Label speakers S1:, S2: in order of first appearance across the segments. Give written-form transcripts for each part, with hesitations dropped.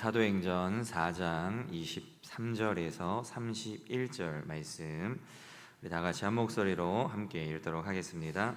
S1: 사도행전 4장 23절에서 31절 말씀 우리 다 같이 한 목소리로 함께 읽도록 하겠습니다.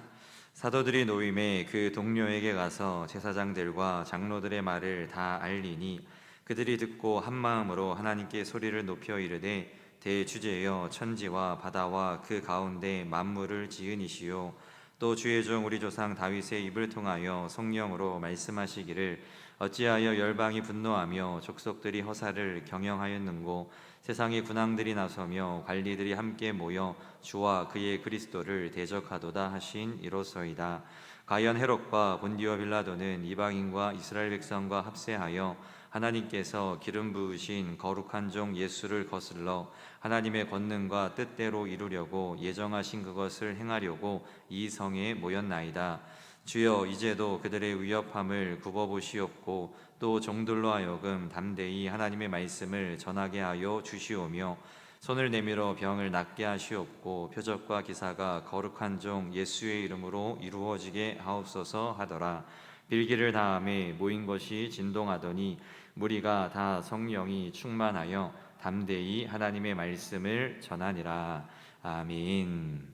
S1: 사도들이 노임에 그 동료에게 가서 제사장들과 장로들의 말을 다 알리니 그들이 듣고 한 마음으로 하나님께 소리를 높여 이르되 대주제여 천지와 바다와 그 가운데 만물을 지은 이시요 또 주의 종 우리 조상 다윗의 입을 통하여 성령으로 말씀하시기를 어찌하여 열방이 분노하며 족속들이 허사를 경영하였는고 세상의 군왕들이 나서며 관리들이 함께 모여 주와 그의 그리스도를 대적하도다 하신 이로소이다. 과연 헤롯과 본디오 빌라도는 이방인과 이스라엘 백성과 합세하여 하나님께서 기름 부으신 거룩한 종 예수를 거슬러 하나님의 권능과 뜻대로 이루려고 예정하신 그것을 행하려고 이 성에 모였나이다. 주여 이제도 그들의 위협함을 굽어보시옵고 또 종들로 하여금 담대히 하나님의 말씀을 전하게 하여 주시오며 손을 내밀어 병을 낫게 하시옵고 표적과 기사가 거룩한 종 예수의 이름으로 이루어지게 하옵소서 하더라. 빌기를 다함에 모인 것이 진동하더니 무리가 다 성령이 충만하여 담대히 하나님의 말씀을 전하니라. 아멘.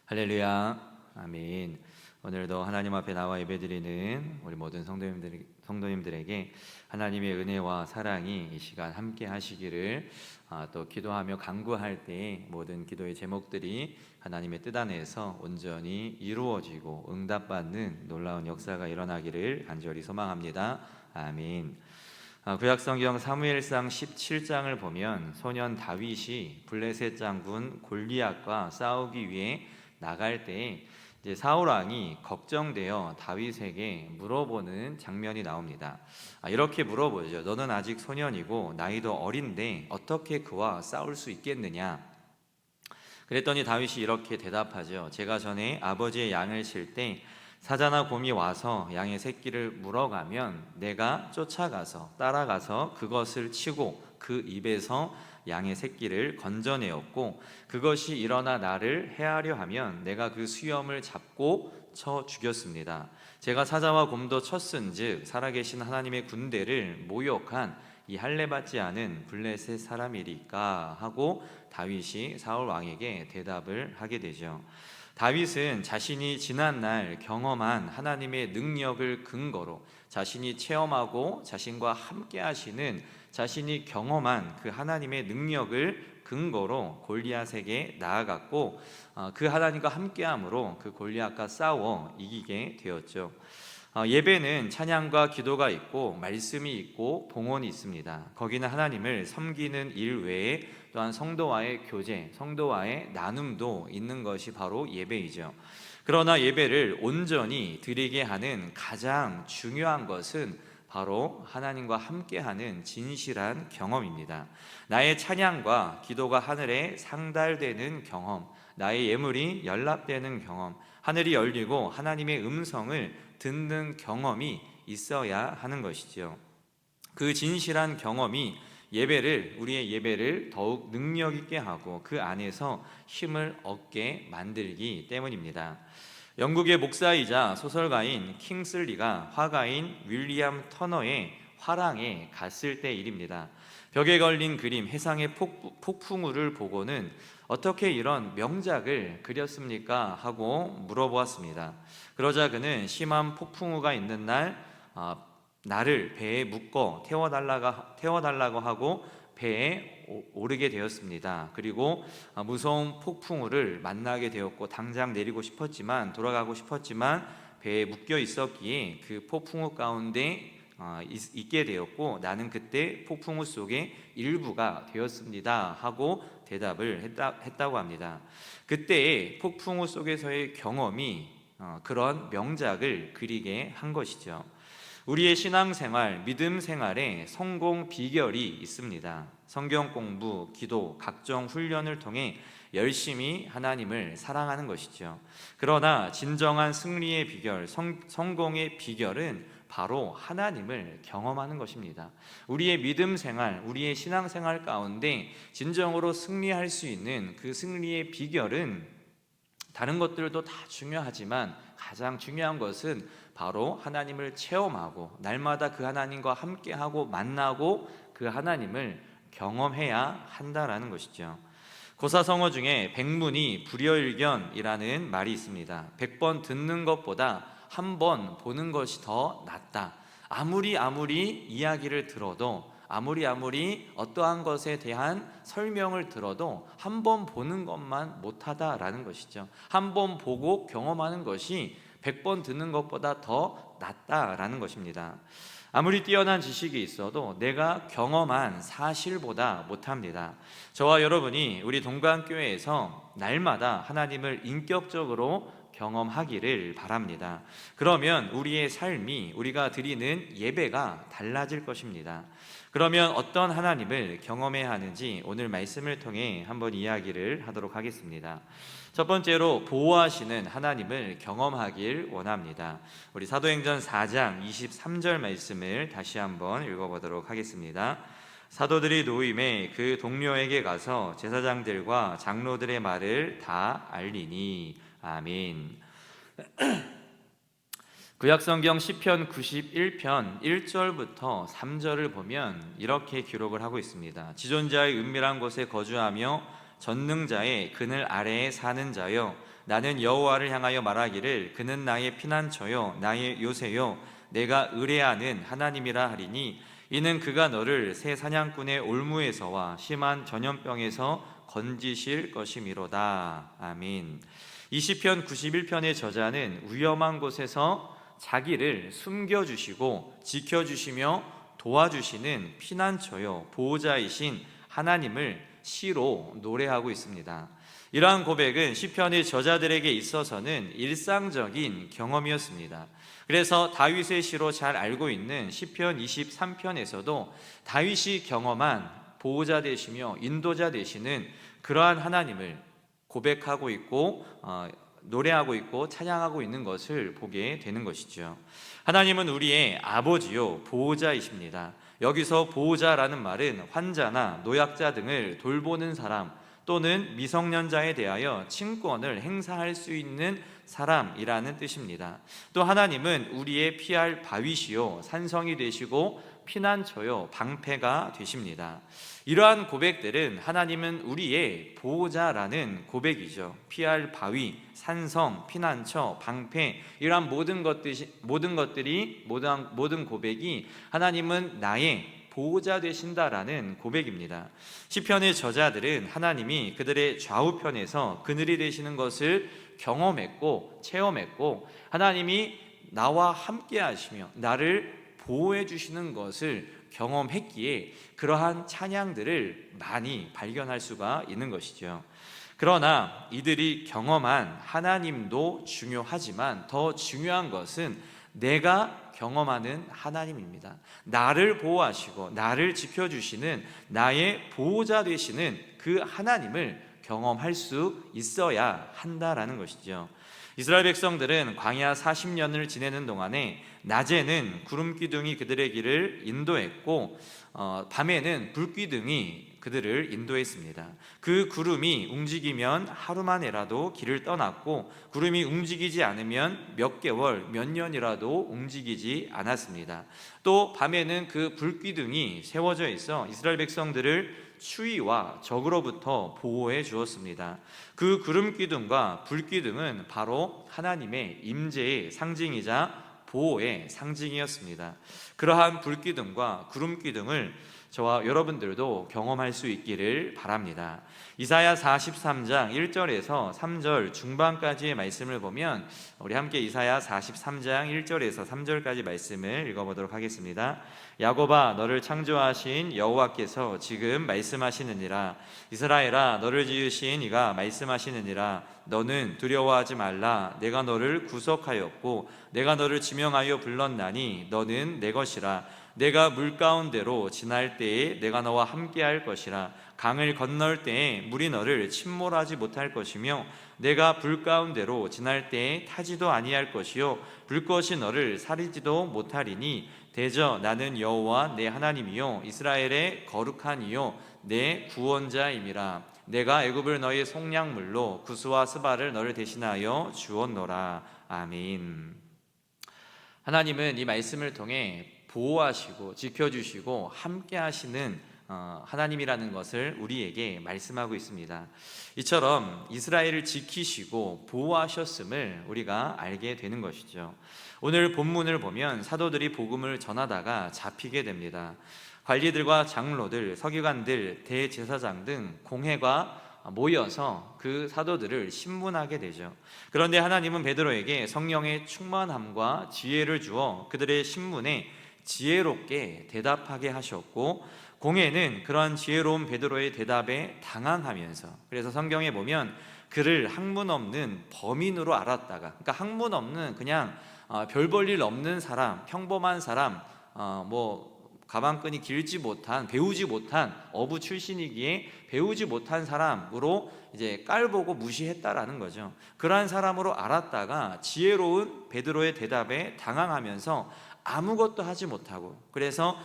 S1: 할렐루야. 아멘. 오늘도 하나님 앞에 나와 예배드리는 우리 모든 성도님들에게 하나님의 은혜와 사랑이 이 시간 함께 하시기를, 또 기도하며 간구할 때 모든 기도의 제목들이 하나님의 뜻 안에서 온전히 이루어지고 응답받는 놀라운 역사가 일어나기를 간절히 소망합니다. 아멘. 구약성경 사무엘상 17장을 보면 소년 다윗이 블레셋 장군 골리앗과 싸우기 위해 나갈 때 이제 사울 왕이 걱정되어 다윗에게 물어보는 장면이 나옵니다. 이렇게 물어보죠. 너는 아직 소년이고 나이도 어린데 어떻게 그와 싸울 수 있겠느냐? 그랬더니 다윗이 이렇게 대답하죠. 제가 전에 아버지의 양을 칠 때 사자나 곰이 와서 양의 새끼를 물어가면 내가 쫓아가서 따라가서 그것을 치고 그 입에서 양의 새끼를 건져내었고 그것이 일어나 나를 해하려 하면 내가 그 수염을 잡고 쳐 죽였습니다. 제가 사자와 곰도 쳤은즉 살아계신 하나님의 군대를 모욕한 이 할례받지 않은 블레셋 사람이리까 하고 다윗이 사울 왕에게 대답을 하게 되죠. 다윗은 자신이 지난날 경험한 하나님의 능력을 근거로 자신이 체험하고 자신과 함께 하시는 자신이 경험한 그 하나님의 능력을 근거로 골리앗에게 나아갔고 그 하나님과 함께함으로 그 골리앗과 싸워 이기게 되었죠. 예배는 찬양과 기도가 있고 말씀이 있고 봉헌이 있습니다. 거기는 하나님을 섬기는 일 외에 또한 성도와의 교제, 성도와의 나눔도 있는 것이 바로 예배이죠. 그러나 예배를 온전히 드리게 하는 가장 중요한 것은 바로 하나님과 함께하는 진실한 경험입니다. 나의 찬양과 기도가 하늘에 상달되는 경험, 나의 예물이 연락되는 경험, 하늘이 열리고 하나님의 음성을 듣는 경험이 있어야 하는 것이죠. 그 진실한 경험이 우리의 예배를 더욱 능력 있게 하고 그 안에서 힘을 얻게 만들기 때문입니다. 영국의 목사이자 소설가인 킹슬리가 화가인 윌리엄 터너의 화랑에 갔을 때 일입니다. 벽에 걸린 그림 해상의 폭풍우를 보고는 어떻게 이런 명작을 그렸습니까? 하고 물어보았습니다. 그러자 그는 심한 폭풍우가 있는 날 나를 배에 묶어 태워달라고 하고 배에 오르게 되었습니다. 그리고 무서운 폭풍우를 만나게 되었고 당장 내리고 싶었지만 돌아가고 싶었지만 배에 묶여 있었기에 그 폭풍우 가운데 있게 되었고 나는 그때 폭풍우 속의 일부가 되었습니다 하고 대답을 했다고 합니다. 그때의 폭풍우 속에서의 경험이 그런 명작을 그리게 한 것이죠. 우리의 신앙생활, 믿음 생활에 성공 비결이 있습니다. 성경 공부, 기도, 각종 훈련을 통해 열심히 하나님을 사랑하는 것이죠. 그러나 진정한 승리의 비결, 성공의 비결은 바로 하나님을 경험하는 것입니다. 우리의 믿음 생활, 우리의 신앙 생활 가운데 진정으로 승리할 수 있는 그 승리의 비결은 다른 것들도 다 중요하지만 가장 중요한 것은 바로 하나님을 체험하고 날마다 그 하나님과 함께하고 만나고 그 하나님을 경험해야 한다라는 것이죠. 고사성어 중에 백문이 불여일견이라는 말이 있습니다. 100번 듣는 것보다 한 번 보는 것이 더 낫다. 아무리 이야기를 들어도, 아무리 어떠한 것에 대한 설명을 들어도 한 번 보는 것만 못하다라는 것이죠. 한 번 보고 경험하는 것이 100번 듣는 것보다 더 낫다라는 것입니다. 아무리 뛰어난 지식이 있어도 내가 경험한 사실보다 못합니다. 저와 여러분이 우리 동관교회에서 날마다 하나님을 인격적으로 경험하기를 바랍니다. 그러면 우리의 삶이, 우리가 드리는 예배가 달라질 것입니다. 그러면 어떤 하나님을 경험해야 하는지 오늘 말씀을 통해 한번 이야기를 하도록 하겠습니다. 첫 번째로 보호하시는 하나님을 경험하길 원합니다. 우리 사도행전 4장 23절 말씀을 다시 한번 읽어보도록 하겠습니다. 사도들이 노임에 그 동료에게 가서 제사장들과 장로들의 말을 다 알리니. 아멘. 구약성경 시편 91편 1절부터 3절을 보면 이렇게 기록을 하고 있습니다. 지존자의 은밀한 곳에 거주하며 전능자의 그늘 아래에 사는 자여, 나는 여호와를 향하여 말하기를 그는 나의 피난처요 나의 요새요 내가 의뢰하는 하나님이라 하리니, 이는 그가 너를 새 사냥꾼의 올무에서와 심한 전염병에서 건지실 것이미로다. 아멘. 이 시편 91편의 저자는 위험한 곳에서 자기를 숨겨주시고 지켜주시며 도와주시는 피난처요 보호자이신 하나님을 시로 노래하고 있습니다. 이러한 고백은 시편의 저자들에게 있어서는 일상적인 경험이었습니다. 그래서 다윗의 시로 잘 알고 있는 시편 23편에서도 다윗이 경험한 보호자 되시며 인도자 되시는 그러한 하나님을 고백하고 있고 노래하고 있고 찬양하고 있는 것을 보게 되는 것이죠. 하나님은 우리의 아버지요 보호자이십니다. 여기서 보호자라는 말은 환자나 노약자 등을 돌보는 사람 또는 미성년자에 대하여 친권을 행사할 수 있는 사람이라는 뜻입니다. 또 하나님은 우리의 피할 바위시요 산성이 되시고 피난처요 방패가 되십니다. 이러한 고백들은 하나님은 우리의 보호자라는 고백이죠. 피할 바위, 산성, 피난처, 방패, 이러한 모든 고백이 하나님은 나의 보호자 되신다라는 고백입니다. 시편의 저자들은 하나님이 그들의 좌우편에서 그늘이 되시는 것을 경험했고 체험했고, 하나님이 나와 함께 하시며 나를 보호해 주시는 것을 경험했기에 그러한 찬양들을 많이 발견할 수가 있는 것이죠. 그러나 이들이 경험한 하나님도 중요하지만 더 중요한 것은 내가 경험하는 하나님입니다. 나를 보호하시고 나를 지켜주시는 나의 보호자 되시는 그 하나님을 경험할 수 있어야 한다라는 것이죠. 이스라엘 백성들은 광야 40년을 지내는 동안에 낮에는 구름 기둥이 그들의 길을 인도했고 밤에는 불 기둥이 그들을 인도했습니다. 그 구름이 움직이면 하루 만에라도 길을 떠났고, 구름이 움직이지 않으면 몇 개월, 몇 년이라도 움직이지 않았습니다. 또 밤에는 그 불 기둥이 세워져 있어 이스라엘 백성들을 추위와 적으로부터 보호해 주었습니다. 그 구름 기둥과 불 기둥은 바로 하나님의 임재의 상징이자 보호의 상징이었습니다. 그러한 불 기둥과 구름 기둥을 저와 여러분들도 경험할 수 있기를 바랍니다. 이사야 43장 1절에서 3절 중반까지의 말씀을 보면 우리 함께 이사야 43장 1절에서 3절까지 말씀을 읽어보도록 하겠습니다. 야곱아, 너를 창조하신 여호와께서 지금 말씀하시느니라. 이스라엘아, 너를 지으신 이가 말씀하시느니라. 너는 두려워하지 말라. 내가 너를 구속하였고 내가 너를 지명하여 불렀나니 너는 내 것이라. 내가 물 가운데로 지날 때에 내가 너와 함께할 것이라. 강을 건널 때에 물이 너를 침몰하지 못할 것이며 내가 불 가운데로 지날 때에 타지도 아니할 것이요 불꽃이 너를 사리지도 못하리니 대저 나는 여호와 내 하나님이요 이스라엘의 거룩한 이요 내 구원자임이라. 내가 애굽을 너의 속량물로 구스와 스바를 너를 대신하여 주었노라. 아멘. 하나님은 이 말씀을 통해 보호하시고 지켜주시고 함께 하시는 하나님이라는 것을 우리에게 말씀하고 있습니다. 이처럼 이스라엘을 지키시고 보호하셨음을 우리가 알게 되는 것이죠. 오늘 본문을 보면 사도들이 복음을 전하다가 잡히게 됩니다. 관리들과 장로들, 서기관들, 대제사장 등 공회가 모여서 그 사도들을 신문하게 되죠. 그런데 하나님은 베드로에게 성령의 충만함과 지혜를 주어 그들의 신문에 지혜롭게 대답하게 하셨고, 공회는 그러한 지혜로운 베드로의 대답에 당황하면서, 그래서 성경에 보면 그를 학문 없는 범인으로 알았다가, 그러니까 학문 없는 그냥 별 볼 일 없는 사람, 평범한 사람, 가방끈이 길지 못한, 배우지 못한 어부 출신이기에 배우지 못한 사람으로 이제 깔보고 무시했다라는 거죠. 그러한 사람으로 알았다가 지혜로운 베드로의 대답에 당황하면서 아무것도 하지 못하고, 그래서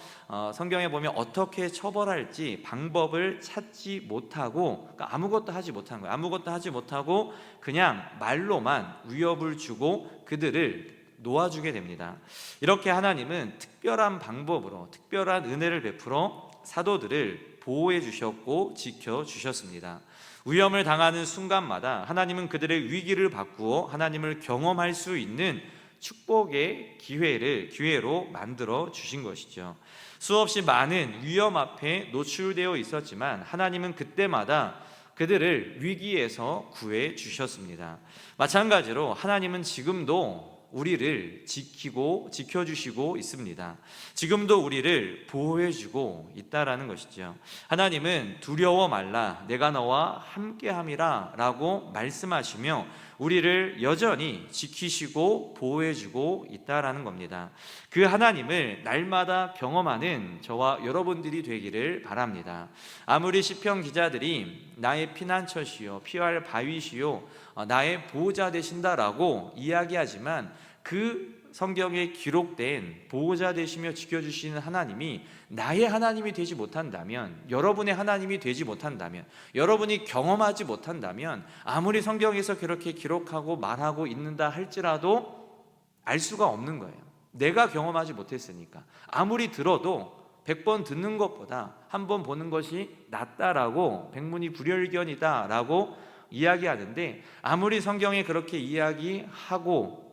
S1: 성경에 보면 어떻게 처벌할지 방법을 찾지 못하고, 그러니까 아무것도 하지 못한 거예요. 아무것도 하지 못하고 그냥 말로만 위협을 주고 그들을 놓아주게 됩니다. 이렇게 하나님은 특별한 방법으로 특별한 은혜를 베풀어 사도들을 보호해 주셨고 지켜 주셨습니다. 위험을 당하는 순간마다 하나님은 그들의 위기를 바꾸어 하나님을 경험할 수 있는 축복의 기회로 만들어 주신 것이죠. 수없이 많은 위험 앞에 노출되어 있었지만 하나님은 그때마다 그들을 위기에서 구해 주셨습니다. 마찬가지로 하나님은 지금도 우리를 지켜주시고 있습니다. 지금도 우리를 보호해주고 있다라는 것이죠. 하나님은 두려워 말라, 내가 너와 함께함이라 라고 말씀하시며 우리를 여전히 지키시고 보호해주고 있다라는 겁니다. 그 하나님을 날마다 경험하는 저와 여러분들이 되기를 바랍니다. 아무리 시편 기자들이 나의 피난처시요 피할 바위시요 나의 보호자 되신다라고 이야기하지만, 그 성경에 기록된 보호자 되시며 지켜주시는 하나님이 나의 하나님이 되지 못한다면, 여러분의 하나님이 되지 못한다면, 여러분이 경험하지 못한다면, 아무리 성경에서 그렇게 기록하고 말하고 있는다 할지라도 알 수가 없는 거예요. 내가 경험하지 못했으니까. 아무리 들어도 100번 듣는 것보다 한 번 보는 것이 낫다라고, 백문이 불여일견이다라고 이야기하는데, 아무리 성경에 그렇게 이야기하고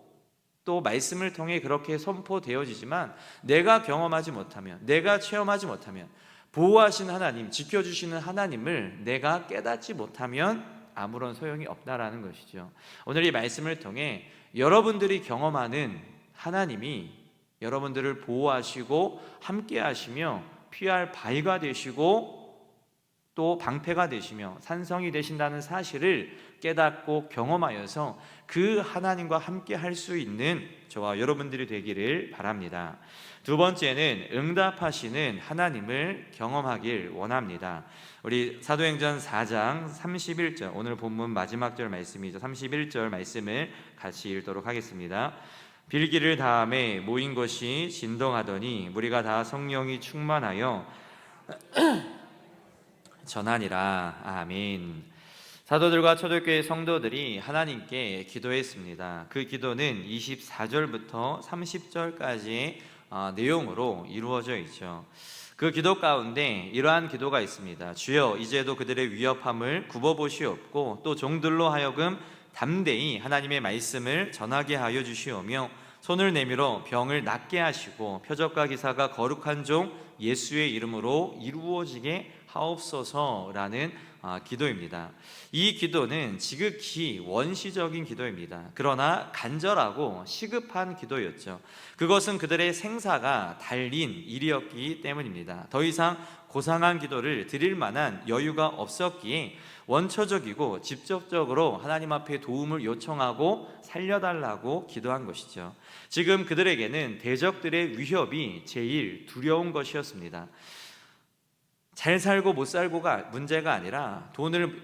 S1: 또 말씀을 통해 그렇게 선포되어지지만 내가 경험하지 못하면, 내가 체험하지 못하면, 보호하시는 하나님, 지켜주시는 하나님을 내가 깨닫지 못하면 아무런 소용이 없다라는 것이죠. 오늘 이 말씀을 통해 여러분들이 경험하는 하나님이 여러분들을 보호하시고 함께 하시며 피할 바위가 되시고 또 방패가 되시며 산성이 되신다는 사실을 깨닫고 경험하여서 그 하나님과 함께 할 수 있는 저와 여러분들이 되기를 바랍니다. 두 번째는 응답하시는 하나님을 경험하길 원합니다. 우리 사도행전 4장 31절, 오늘 본문 마지막 절 말씀이죠. 31절 말씀을 같이 읽도록 하겠습니다. 빌기를 다음에 모인 것이 진동하더니 무리가 다 성령이 충만하여 전하니라. 아멘. 사도들과 초대교회 성도들이 하나님께 기도했습니다. 그 기도는 24절부터 30절까지의 내용으로 이루어져 있죠. 그 기도 가운데 이러한 기도가 있습니다. 주여, 이제도 그들의 위협함을 굽어보시옵고 또 종들로 하여금 담대히 하나님의 말씀을 전하게 하여 주시오며 손을 내밀어 병을 낫게 하시고 표적과 기사가 거룩한 종 예수의 이름으로 이루어지게 하옵소서라는 기도입니다. 이 기도는 지극히 원시적인 기도입니다. 그러나 간절하고 시급한 기도였죠. 그것은 그들의 생사가 달린 일이었기 때문입니다. 더 이상 고상한 기도를 드릴 만한 여유가 없었기에 원초적이고 직접적으로 하나님 앞에 도움을 요청하고 살려달라고 기도한 것이죠. 지금 그들에게는 대적들의 위협이 제일 두려운 것이었습니다. 잘 살고 못 살고가 문제가 아니라, 돈을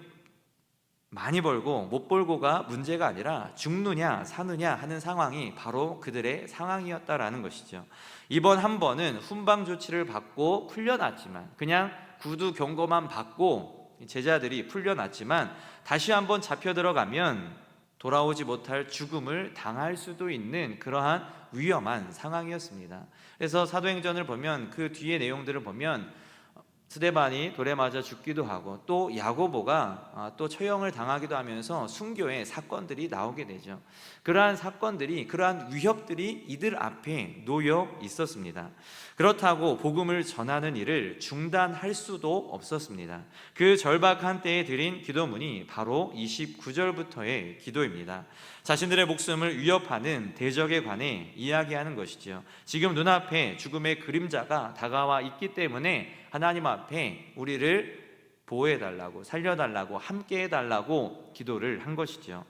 S1: 많이 벌고 못 벌고가 문제가 아니라 죽느냐 사느냐 하는 상황이 바로 그들의 상황이었다라는 것이죠. 이번 한 번은 훈방 조치를 받고 풀려났지만, 그냥 구두 경고만 받고 제자들이 풀려났지만, 다시 한번 잡혀 들어가면 돌아오지 못할 죽음을 당할 수도 있는 그러한 위험한 상황이었습니다. 그래서 사도행전을 보면 그 뒤의 내용들을 보면 스데반이 돌에 맞아 죽기도 하고 또 야고보가 또 처형을 당하기도 하면서 순교의 사건들이 나오게 되죠. 그러한 사건들이, 그러한 위협들이 이들 앞에 놓여 있었습니다. 그렇다고 복음을 전하는 일을 중단할 수도 없었습니다. 그 절박한 때에 드린 기도문이 바로 29절부터의 기도입니다. 자신들의 목숨을 위협하는 대적에 관해 이야기하는 것이죠. 지금 눈앞에 죽음의 그림자가 다가와 있기 때문에 하나님 앞에 우리를 보호해달라고, 살려달라고, 함께해달라고 기도를 한 것이죠.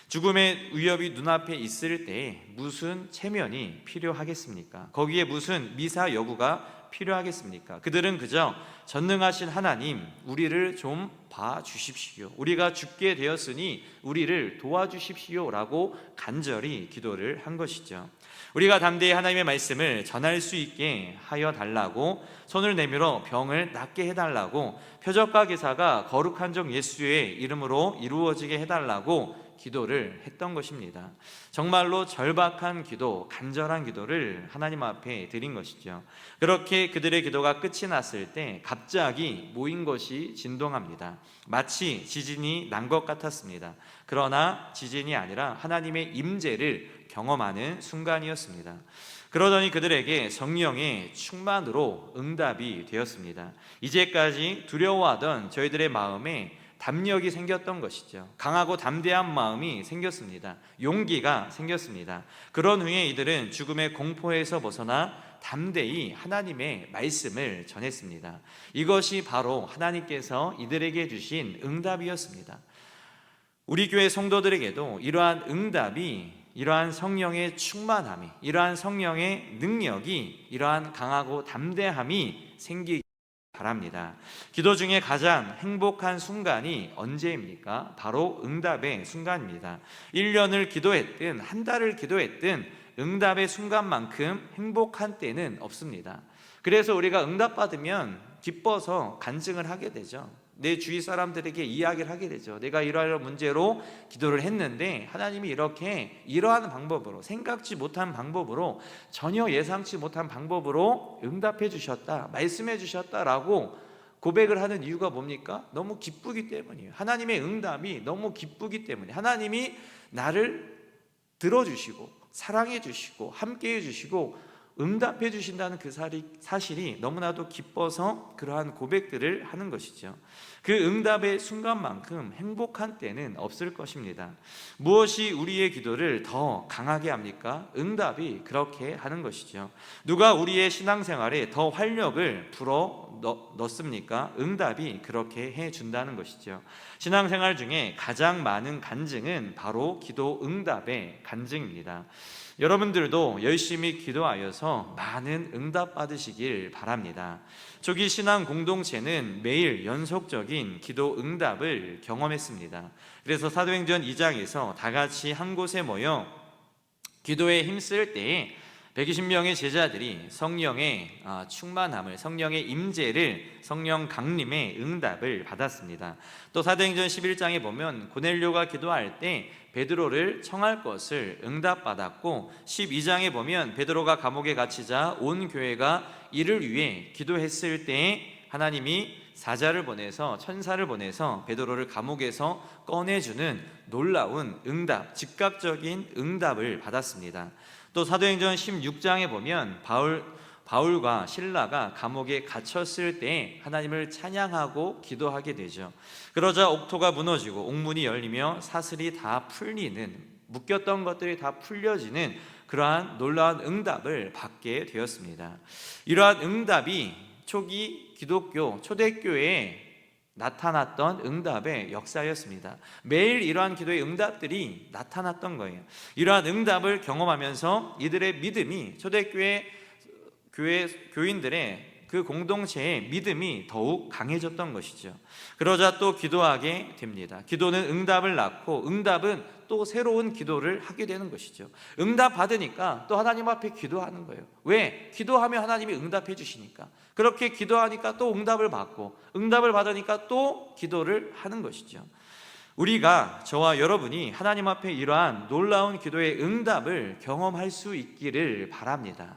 S1: 죽음의 위협이 눈앞에 있을 때 무슨 체면이 필요하겠습니까? 거기에 무슨 미사 여구가 필요하겠습니까? 그들은 그저 전능하신 하나님, 우리를 좀 봐주십시오, 우리가 죽게 되었으니 우리를 도와주십시오 라고 간절히 기도를 한 것이죠. 우리가 담대히 하나님의 말씀을 전할 수 있게 하여 달라고, 손을 내밀어 병을 낫게 해달라고, 표적과 기사가 거룩한 종 예수의 이름으로 이루어지게 해달라고 기도를 했던 것입니다. 정말로 절박한 기도, 간절한 기도를 하나님 앞에 드린 것이죠. 그렇게 그들의 기도가 끝이 났을 때 갑자기 모인 것이 진동합니다. 마치 지진이 난 것 같았습니다. 그러나 지진이 아니라 하나님의 임재를 경험하는 순간이었습니다. 그러더니 그들에게 성령의 충만으로 응답이 되었습니다. 이제까지 두려워하던 저희들의 마음에 담력이 생겼던 것이죠. 강하고 담대한 마음이 생겼습니다. 용기가 생겼습니다. 그런 후에 이들은 죽음의 공포에서 벗어나 담대히 하나님의 말씀을 전했습니다. 이것이 바로 하나님께서 이들에게 주신 응답이었습니다. 우리 교회 성도들에게도 이러한 응답이, 이러한 성령의 충만함이, 이러한 성령의 능력이, 이러한 강하고 담대함이 생기기 바랍니다. 기도 중에 가장 행복한 순간이 언제입니까? 바로 응답의 순간입니다. 1년을 기도했든 한 달을 기도했든 응답의 순간만큼 행복한 때는 없습니다. 그래서 우리가 응답받으면 기뻐서 간증을 하게 되죠. 내 주위 사람들에게 이야기를 하게 되죠. 내가 이러한 문제로 기도를 했는데 하나님이 이렇게 이러한 방법으로, 생각지 못한 방법으로, 전혀 예상치 못한 방법으로 응답해 주셨다, 말씀해 주셨다라고 고백을 하는 이유가 뭡니까? 너무 기쁘기 때문이에요. 하나님의 응답이 너무 기쁘기 때문에, 하나님이 나를 들어주시고 사랑해 주시고 함께해 주시고 응답해 주신다는 그 사실이 너무나도 기뻐서 그러한 고백들을 하는 것이죠. 그 응답의 순간만큼 행복한 때는 없을 것입니다. 무엇이 우리의 기도를 더 강하게 합니까? 응답이 그렇게 하는 것이죠. 누가 우리의 신앙생활에 더 활력을 불어 넣습니까? 응답이 그렇게 해준다는 것이죠. 신앙생활 중에 가장 많은 간증은 바로 기도 응답의 간증입니다. 여러분들도 열심히 기도하여서 많은 응답 받으시길 바랍니다. 초기 신앙 공동체는 매일 연속적인 기도 응답을 경험했습니다. 그래서 사도행전 2장에서 다 같이 한 곳에 모여 기도에 힘쓸 때에 120명의 제자들이 성령의 충만함을, 성령의 임재를, 성령 강림의 응답을 받았습니다. 또 사도행전 11장에 보면 고넬료가 기도할 때 베드로를 청할 것을 응답받았고, 12장에 보면 베드로가 감옥에 갇히자 온 교회가 이를 위해 기도했을 때에 하나님이 사자를 보내서, 천사를 보내서 베드로를 감옥에서 꺼내주는 놀라운 응답, 즉각적인 응답을 받았습니다. 또 사도행전 16장에 보면 바울과 실라가 감옥에 갇혔을 때 하나님을 찬양하고 기도하게 되죠. 그러자 옥토가 무너지고 옥문이 열리며 사슬이 다 풀리는, 묶였던 것들이 다 풀려지는 그러한 놀라운 응답을 받게 되었습니다. 이러한 응답이 초기 기독교 초대교회에 나타났던 응답의 역사였습니다. 매일 이러한 기도의 응답들이 나타났던 거예요. 이러한 응답을 경험하면서 이들의 믿음이, 초대교회 교인들의 그 공동체의 믿음이 더욱 강해졌던 것이죠. 그러자 또 기도하게 됩니다. 기도는 응답을 낳고 응답은 또 새로운 기도를 하게 되는 것이죠. 응답 받으니까 또 하나님 앞에 기도하는 거예요. 왜? 기도하면 하나님이 응답해 주시니까. 그렇게 기도하니까 또 응답을 받고, 응답을 받으니까 또 기도를 하는 것이죠. 우리가, 저와 여러분이 하나님 앞에 이러한 놀라운 기도의 응답을 경험할 수 있기를 바랍니다.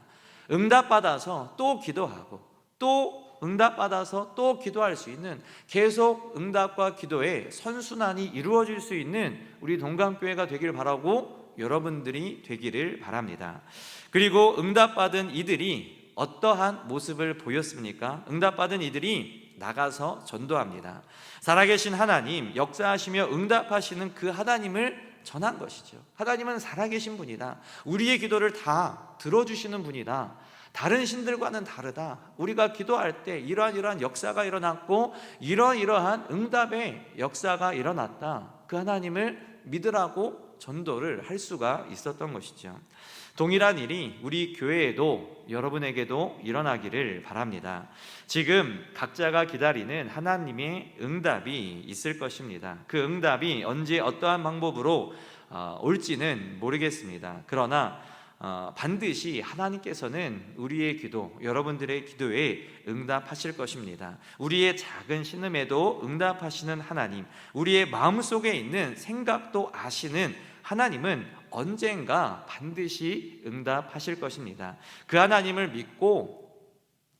S1: 응답받아서 또 기도하고 또 응답받아서 또 기도할 수 있는, 계속 응답과 기도의 선순환이 이루어질 수 있는 우리 동강교회가 되길 바라고 여러분들이 되기를 바랍니다. 그리고 응답받은 이들이 어떠한 모습을 보였습니까? 응답받은 이들이 나가서 전도합니다. 살아계신 하나님, 역사하시며 응답하시는 그 하나님을 전한 것이죠. 하나님은 살아계신 분이다. 우리의 기도를 다 들어주시는 분이다. 다른 신들과는 다르다. 우리가 기도할 때 이러한 역사가 일어났고 이러한 응답의 역사가 일어났다. 그 하나님을 믿으라고 전도를 할 수가 있었던 것이죠. 동일한 일이 우리 교회에도, 여러분에게도 일어나기를 바랍니다. 지금 각자가 기다리는 하나님의 응답이 있을 것입니다. 그 응답이 언제 어떠한 방법으로 올지는 모르겠습니다. 그러나 반드시 하나님께서는 우리의 기도, 여러분들의 기도에 응답하실 것입니다. 우리의 작은 신음에도 응답하시는 하나님, 우리의 마음속에 있는 생각도 아시는 하나님은 언젠가 반드시 응답하실 것입니다. 그 하나님을 믿고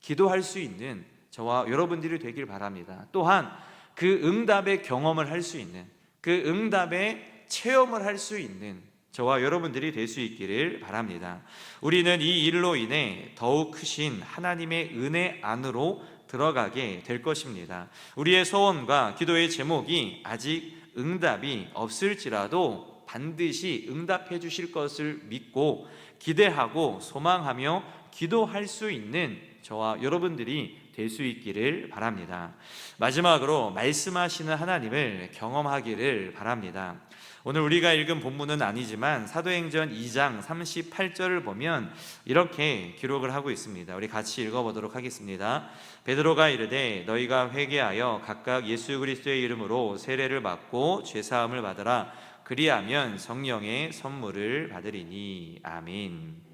S1: 기도할 수 있는 저와 여러분들이 되길 바랍니다. 또한 그 응답의 경험을 할 수 있는, 그 응답의 체험을 할 수 있는 저와 여러분들이 될 수 있기를 바랍니다. 우리는 이 일로 인해 더욱 크신 하나님의 은혜 안으로 들어가게 될 것입니다. 우리의 소원과 기도의 제목이 아직 응답이 없을지라도 반드시 응답해 주실 것을 믿고 기대하고 소망하며 기도할 수 있는 저와 여러분들이 될 수 있기를 바랍니다. 마지막으로 말씀하시는 하나님을 경험하기를 바랍니다. 오늘 우리가 읽은 본문은 아니지만 사도행전 2장 38절을 보면 이렇게 기록을 하고 있습니다. 우리 같이 읽어보도록 하겠습니다. 베드로가 이르되 너희가 회개하여 각각 예수 그리스도의 이름으로 세례를 받고 죄사함을 받으라. 그리하면 성령의 선물을 받으리니. 아멘.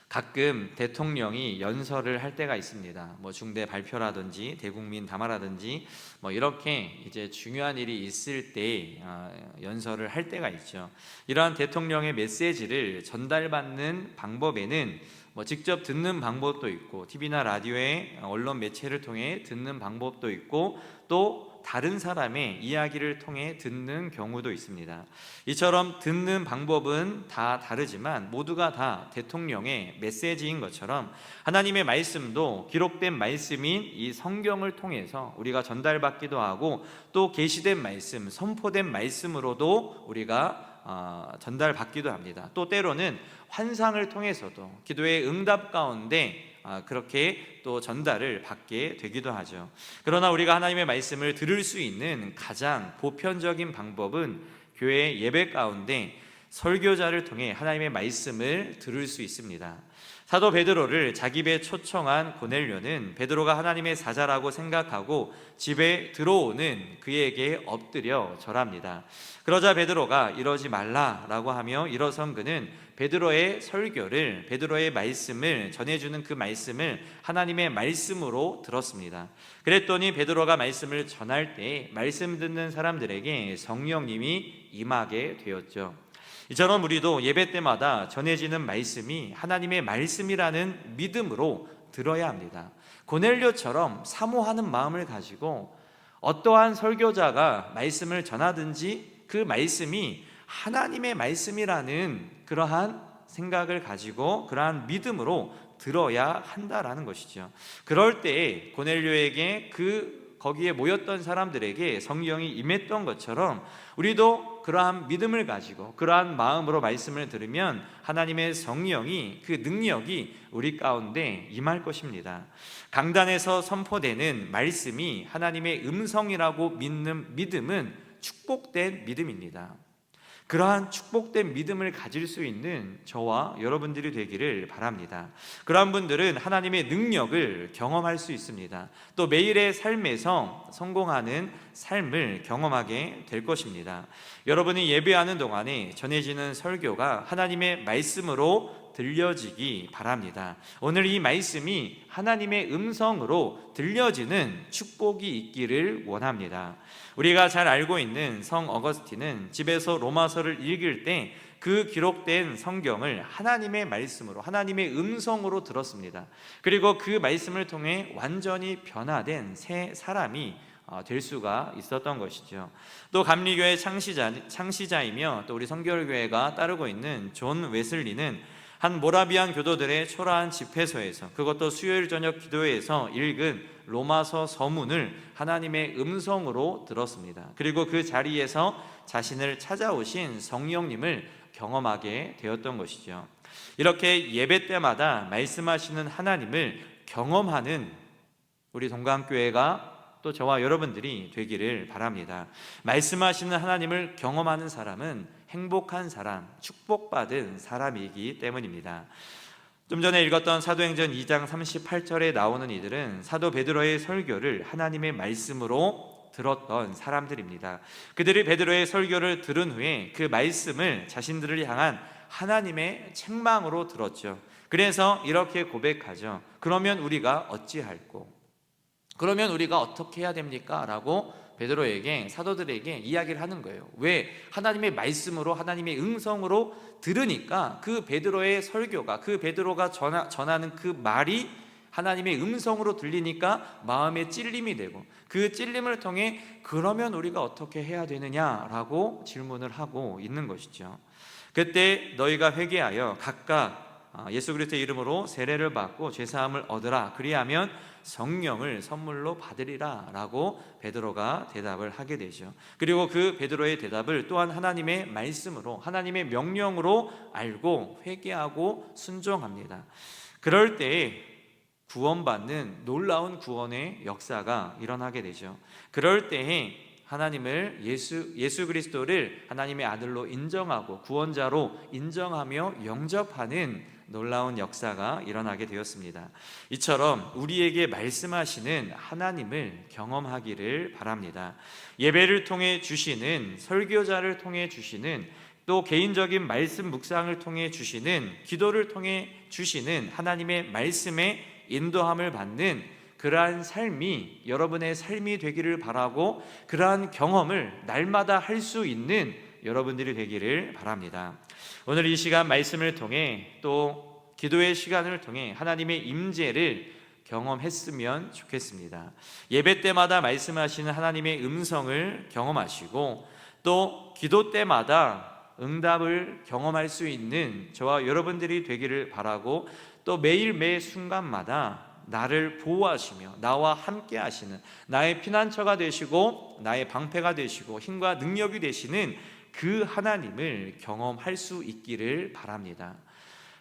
S1: 가끔 대통령이 연설을 할 때가 있습니다. 중대 발표라든지 대국민 담화라든지 이렇게 이제 중요한 일이 있을 때 연설을 할 때가 있죠. 이러한 대통령의 메시지를 전달받는 방법에는 직접 듣는 방법도 있고 TV나 라디오의 언론 매체를 통해 듣는 방법도 있고 또 다른 사람의 이야기를 통해 듣는 경우도 있습니다. 이처럼 듣는 방법은 다 다르지만 모두가 다 대통령의 메시지인 것처럼 하나님의 말씀도 기록된 말씀인 이 성경을 통해서 우리가 전달받기도 하고 또 계시된 말씀, 선포된 말씀으로도 우리가 전달받기도 합니다. 또 때로는 환상을 통해서도 기도의 응답 가운데 그렇게 또 전달을 받게 되기도 하죠. 그러나 우리가 하나님의 말씀을 들을 수 있는 가장 보편적인 방법은 교회 예배 가운데 설교자를 통해 하나님의 말씀을 들을 수 있습니다. 사도 베드로를 자기 집에 초청한 고넬료는 베드로가 하나님의 사자라고 생각하고 집에 들어오는 그에게 엎드려 절합니다. 그러자 베드로가 이러지 말라라고 하며 일어선 그는 베드로의 설교를, 베드로의 말씀을 전해주는 그 말씀을 하나님의 말씀으로 들었습니다. 그랬더니 베드로가 말씀을 전할 때 말씀 듣는 사람들에게 성령님이 임하게 되었죠. 이처럼 우리도 예배 때마다 전해지는 말씀이 하나님의 말씀이라는 믿음으로 들어야 합니다. 고넬료처럼 사모하는 마음을 가지고 어떠한 설교자가 말씀을 전하든지 그 말씀이 하나님의 말씀이라는 그러한 생각을 가지고 그러한 믿음으로 들어야 한다라는 것이죠. 그럴 때에 고넬료에게 거기에 모였던 사람들에게 성령이 임했던 것처럼 우리도 그러한 믿음을 가지고 그러한 마음으로 말씀을 들으면 하나님의 성령이, 그 능력이 우리 가운데 임할 것입니다. 강단에서 선포되는 말씀이 하나님의 음성이라고 믿는 믿음은 축복된 믿음입니다. 그러한 축복된 믿음을 가질 수 있는 저와 여러분들이 되기를 바랍니다. 그러한 분들은 하나님의 능력을 경험할 수 있습니다. 또 매일의 삶에서 성공하는 삶을 경험하게 될 것입니다. 여러분이 예배하는 동안에 전해지는 설교가 하나님의 말씀으로 들려지기 바랍니다. 오늘 이 말씀이 하나님의 음성으로 들려지는 축복이 있기를 원합니다. 우리가 잘 알고 있는 성 어거스틴은 집에서 로마서를 읽을 때 그 기록된 성경을 하나님의 말씀으로, 하나님의 음성으로 들었습니다. 그리고 그 말씀을 통해 완전히 변화된 새 사람이 될 수가 있었던 것이죠. 또 감리교의 창시자이며 또 우리 성결교회가 따르고 있는 존 웨슬리는 한 모라비안 교도들의 초라한 집회소에서, 그것도 수요일 저녁 기도회에서 읽은 로마서 서문을 하나님의 음성으로 들었습니다. 그리고 그 자리에서 자신을 찾아오신 성령님을 경험하게 되었던 것이죠. 이렇게 예배 때마다 말씀하시는 하나님을 경험하는 우리 동강교회가 또 저와 여러분들이 되기를 바랍니다. 말씀하시는 하나님을 경험하는 사람은 행복한 사람, 축복받은 사람이기 때문입니다. 좀 전에 읽었던 사도행전 2장 38절에 나오는 이들은 사도 베드로의 설교를 하나님의 말씀으로 들었던 사람들입니다. 그들이 베드로의 설교를 들은 후에 그 말씀을 자신들을 향한 하나님의 책망으로 들었죠. 그래서 이렇게 고백하죠. 그러면 우리가 어찌할꼬? 그러면 우리가 어떻게 해야 됩니까? 라고 베드로에게, 사도들에게 이야기를 하는 거예요. 왜? 하나님의 말씀으로, 하나님의 음성으로 들으니까 그 베드로의 설교가, 그 베드로가 전하는 그 말이 하나님의 음성으로 들리니까 마음에 찔림이 되고, 그 찔림을 통해 그러면 우리가 어떻게 해야 되느냐라고 질문을 하고 있는 것이죠. 그때 너희가 회개하여 각각 예수 그리스도의 이름으로 세례를 받고 죄사함을 얻으라. 그리하면 성령을 선물로 받으리라 라고 베드로가 대답을 하게 되죠. 그리고 그 베드로의 대답을 또한 하나님의 말씀으로, 하나님의 명령으로 알고 회개하고 순종합니다. 그럴 때에 구원받는 놀라운 구원의 역사가 일어나게 되죠. 그럴 때에 하나님을, 예수 그리스도를 하나님의 아들로 인정하고 구원자로 인정하며 영접하는 놀라운 역사가 일어나게 되었습니다. 이처럼 우리에게 말씀하시는 하나님을 경험하기를 바랍니다. 예배를 통해 주시는, 설교자를 통해 주시는, 또 개인적인 말씀 묵상을 통해 주시는, 기도를 통해 주시는 하나님의 말씀에 인도함을 받는 그러한 삶이 여러분의 삶이 되기를 바라고, 그러한 경험을 날마다 할 수 있는 여러분들이 되기를 바랍니다. 오늘 이 시간 말씀을 통해 또 기도의 시간을 통해 하나님의 임재를 경험했으면 좋겠습니다. 예배 때마다 말씀하시는 하나님의 음성을 경험하시고, 또 기도 때마다 응답을 경험할 수 있는 저와 여러분들이 되기를 바라고, 또 매일 매 순간마다 나를 보호하시며 나와 함께 하시는, 나의 피난처가 되시고 나의 방패가 되시고 힘과 능력이 되시는 그 하나님을 경험할 수 있기를 바랍니다.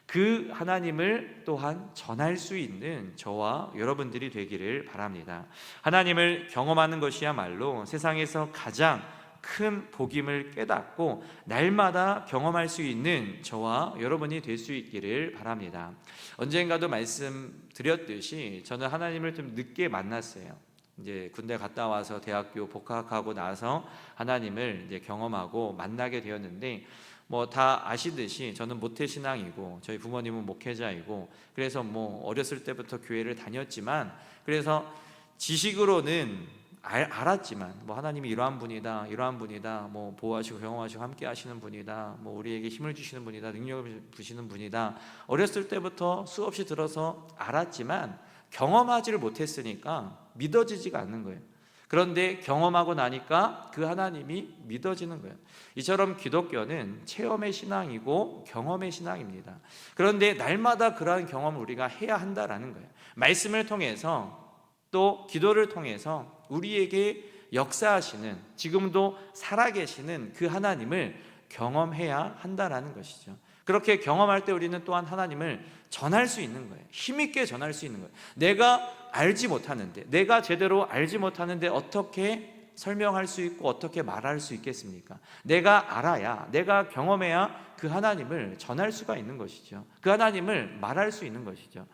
S1: 그 하나님을 또한 전할 수 있는 저와 여러분들이 되기를 바랍니다. 하나님을 경험하는 것이야말로 세상에서 가장 큰 복임을 깨닫고 날마다 경험할 수 있는 저와 여러분이 될 수 있기를 바랍니다. 언젠가도 말씀드렸듯이 저는 하나님을 좀 늦게 만났어요. 이제 군대 갔다 와서 대학교 복학하고 나서 하나님을 이제 경험하고 만나게 되었는데, 뭐 다 아시듯이 저는 모태신앙이고 저희 부모님은 목회자이고, 그래서 뭐 어렸을 때부터 교회를 다녔지만, 그래서 지식으로는 알았지만 뭐 하나님이 이러한 분이다, 이러한 분이다, 뭐 보호하시고 경험하시고 함께 하시는 분이다, 뭐 우리에게 힘을 주시는 분이다, 능력을 부시는 분이다, 어렸을 때부터 수없이 들어서 알았지만 경험하지를 못했으니까 믿어지지가 않는 거예요. 그런데 경험하고 나니까 그 하나님이 믿어지는 거예요. 이처럼 기독교는 체험의 신앙이고 경험의 신앙입니다. 그런데 날마다 그러한 경험을 우리가 해야 한다라는 거예요. 말씀을 통해서 또 기도를 통해서 우리에게 역사하시는, 지금도 살아계시는 그 하나님을 경험해야 한다라는 것이죠. 그렇게 경험할 때 우리는 또한 하나님을 전할 수 있는 거예요. 힘있게 전할 수 있는 거예요. 내가 알지 못하는데, 내가 제대로 알지 못하는데 어떻게 설명할 수 있고 어떻게 말할 수 있겠습니까? 내가 알아야, 내가 경험해야 그 하나님을 전할 수가 있는 것이죠. 그 하나님을 말할 수 있는 것이죠.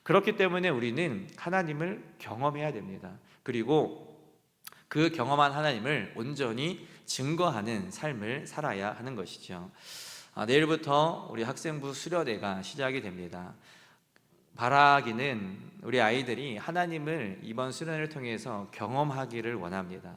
S1: 그렇기 때문에 우리는 하나님을 경험해야 됩니다. 그리고 그 경험한 하나님을 온전히 증거하는 삶을 살아야 하는 것이죠. 내일부터 우리 학생부 수료대가 시작이 됩니다. 바라기는 우리 아이들이 하나님을 이번 수련을 통해서 경험하기를 원합니다.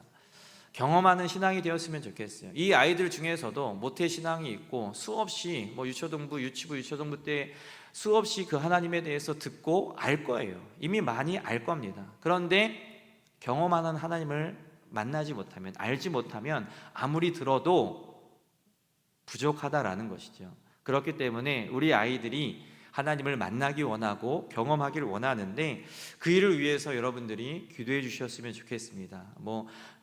S1: 경험하는 신앙이 되었으면 좋겠어요. 이 아이들 중에서도 모태 신앙이 있고 수없이 유초등부, 유치부, 유초등부 때 수없이 그 하나님에 대해서 듣고 알 거예요. 이미 많이 알 겁니다. 그런데 경험하는 하나님을 만나지 못하면, 알지 못하면 아무리 들어도 부족하다라는 것이죠. 그렇기 때문에 우리 아이들이 하나님을 만나기 원하고 경험하기를 원하는데 그 일을 위해서 여러분들이 기도해 주셨으면 좋겠습니다.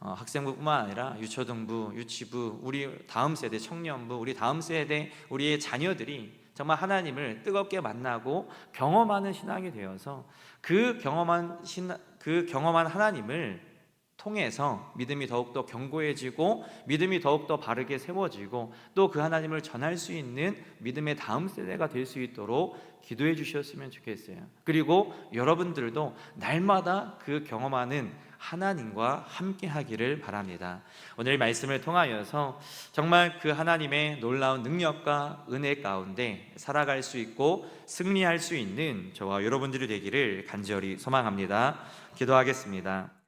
S1: 학생부뿐만 아니라 유초등부, 유치부, 우리 다음 세대 청년부, 우리 다음 세대 우리의 자녀들이 정말 하나님을 뜨겁게 만나고 경험하는 신앙이 되어서 그 경험한 하나님을 통해서 믿음이 더욱더 견고해지고 믿음이 더욱더 바르게 세워지고 또 그 하나님을 전할 수 있는 믿음의 다음 세대가 될 수 있도록 기도해 주셨으면 좋겠어요. 그리고 여러분들도 날마다 그 경험하는 하나님과 함께 하기를 바랍니다. 오늘 말씀을 통하여서 정말 그 하나님의 놀라운 능력과 은혜 가운데 살아갈 수 있고 승리할 수 있는 저와 여러분들이 되기를 간절히 소망합니다. 기도하겠습니다.